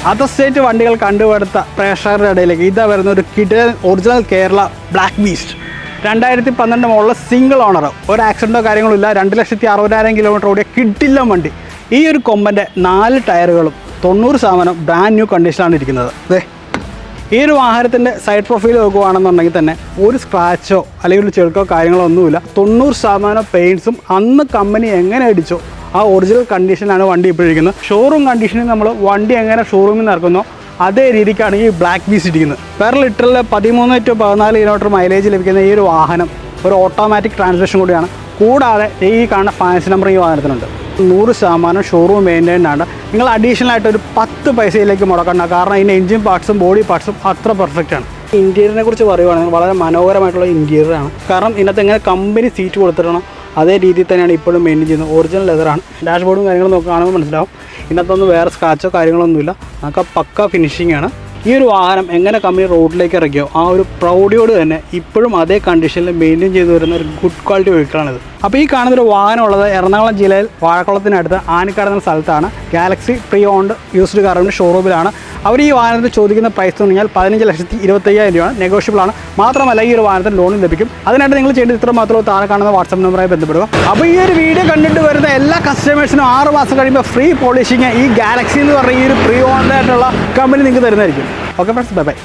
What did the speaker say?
Other state വണ്ടികൾ കണ്ടുപിടുത്ത പ്രേക്ഷകരുടെ ഇടയിലേക്ക് ഇതാ വരുന്ന ഒരു കിടിലൻ original Kerala black beast 2012 model single owner, ഒരു ആക്സിഡൻറ്റോ കാര്യങ്ങളോ ഇല്ല. 2,60,000 കിലോമീറ്റർ ഓടിയ കിടിലൻ വണ്ടി. ഈ ഒരു കൊമ്പൻ്റെ 4 ടയറുകളും 90% ബ്രാൻഡ് ന്യൂ കണ്ടീഷനാണ് ഇരിക്കുന്നത്. അതെ, ഈ ഒരു വാഹനത്തിൻ്റെ സൈഡ് പ്രൊഫൈൽ നോക്കുകയാണെന്നുണ്ടെങ്കിൽ തന്നെ ഒരു സ്ക്രാച്ചോ അല്ലെങ്കിൽ ഒരു ചെറുക്കോ കാര്യങ്ങളോ ഒന്നുമില്ല. 90% പെയിൻറ്റ്സും അന്ന് കമ്പനി എങ്ങനെ അടിച്ചോ ആ ഒറിജിനൽ കണ്ടീഷനിലാണ് വണ്ടി ഇപ്പോൾ ഇരിക്കുന്നത്. ഷോറൂം കണ്ടീഷനിൽ നമ്മൾ വണ്ടി എങ്ങനെ ഷോറൂമിൽ നിന്ന് ഇറക്കുന്നോ അതേ രീതിക്കാണ് ഈ ബ്ലാക്ക് ബീസ്റ്റ് ഇരിക്കുന്നത്. പെർ ലിറ്ററിൽ 13 to 14 കിലോമീറ്റർ മൈലേജ് ലഭിക്കുന്ന ഈ ഒരു വാഹനം ഒരു ഓട്ടോമാറ്റിക് ട്രാൻസ്മിഷൻ കൂടിയാണ്. കൂടാതെ ഈ കാണുന്ന ഫാൻസി നമ്പർ ഈ വാഹനത്തിനുണ്ട്. 100% ഷോറൂം മെയിൻറ്റൈൻഡ് ആണ്. നിങ്ങൾ അഡീഷണൽ ആയിട്ട് ഒരു 10 പൈസയിലേക്ക് മുടക്കണ്ട. കാരണം ഇതിൻ്റെ എഞ്ചിൻ പാർട്സും ബോഡി പാർട്സും അത്ര പെർഫെക്റ്റ് ആണ്. ഇൻറ്റീരിയറിനെ കുറിച്ച് പറയുകയാണെങ്കിൽ വളരെ മനോഹരമായിട്ടുള്ള ഇൻറ്റീരിയറാണ്. കാരണം ഇതിനകത്ത് എങ്ങനെ കമ്പനി സീറ്റ് കൊടുത്തിട്ടാണോ അതേ രീതിയിൽ തന്നെയാണ് ഇപ്പോഴും മെയിൻറ്റെയിൻ ചെയ്യുന്നത്. ഒറിജിനൽ ലെതറാണ്. ഡാഷ്ബോർഡും കാര്യങ്ങളും കാണുമ്പോൾ മനസ്സിലാവും. ഇതിനകത്തൊന്നും വേറെ സ്ക്രാച്ചോ കാര്യങ്ങളൊന്നുമില്ല. നമുക്ക് പക്ക ഫിനിഷിംഗ് ആണ്. ഈ ഒരു വാഹനം എങ്ങനെ കമ്പനി റോഡിലേക്ക് ഇറക്കിയോ ആ ഒരു പ്രൗഡിയോട് തന്നെ ഇപ്പോഴും അതേ കണ്ടീഷനിൽ മെയിൻറ്റെയിൻ ചെയ്തു വരുന്ന ഒരു ഗുഡ് ക്വാളിറ്റി വെഹിക്കിളാണിത്. അപ്പോൾ ഈ കാണുന്നൊരു വാഹനം ഉള്ളത് എറണാകുളം ജില്ലയിൽ വാഴക്കുളത്തിനടുത്ത് ആനിക്കാട് എന്ന സ്ഥലത്താണ്. ഗാലക്സി പ്രീ ഓൺഡ് യൂസ്ഡ് കാറിൻ്റെ ഷോറൂമിലാണ്. അവർ ഈ വാഹനത്തിൽ ചോദിക്കുന്ന പ്രൈസ് എന്ന് പറഞ്ഞാൽ 15,25,000 രൂപയാണ്. നെഗോഷ്യബിൾ ആണ്. മാത്രമല്ല ഈ ഒരു വാഹനത്തിന് ലോണും ലഭിക്കും. അതിനായിട്ട് നിങ്ങൾ ചെയ്യേണ്ടത് ഇത്ര മാത്രമേ താഴെ കാണുന്ന വാട്സാപ്പ് നമ്പറായി ബന്ധപ്പെടുക. അപ്പോൾ ഈ ഒരു വീഡിയോ കണ്ടിട്ട് വരുന്ന എല്ലാ കസ്റ്റമേഴ്സിനും 6 മാസം കഴിയുമ്പോൾ ഫ്രീ പോളിഷിങ് ഈ ഗാലക്സി എന്ന് പറഞ്ഞ ഈ ഒരു പ്രീ ഓൺഡ് ആയിട്ടുള്ള കമ്പനി നിങ്ങൾക്ക് തരുന്നതായിരിക്കും. Okay friends, bye bye.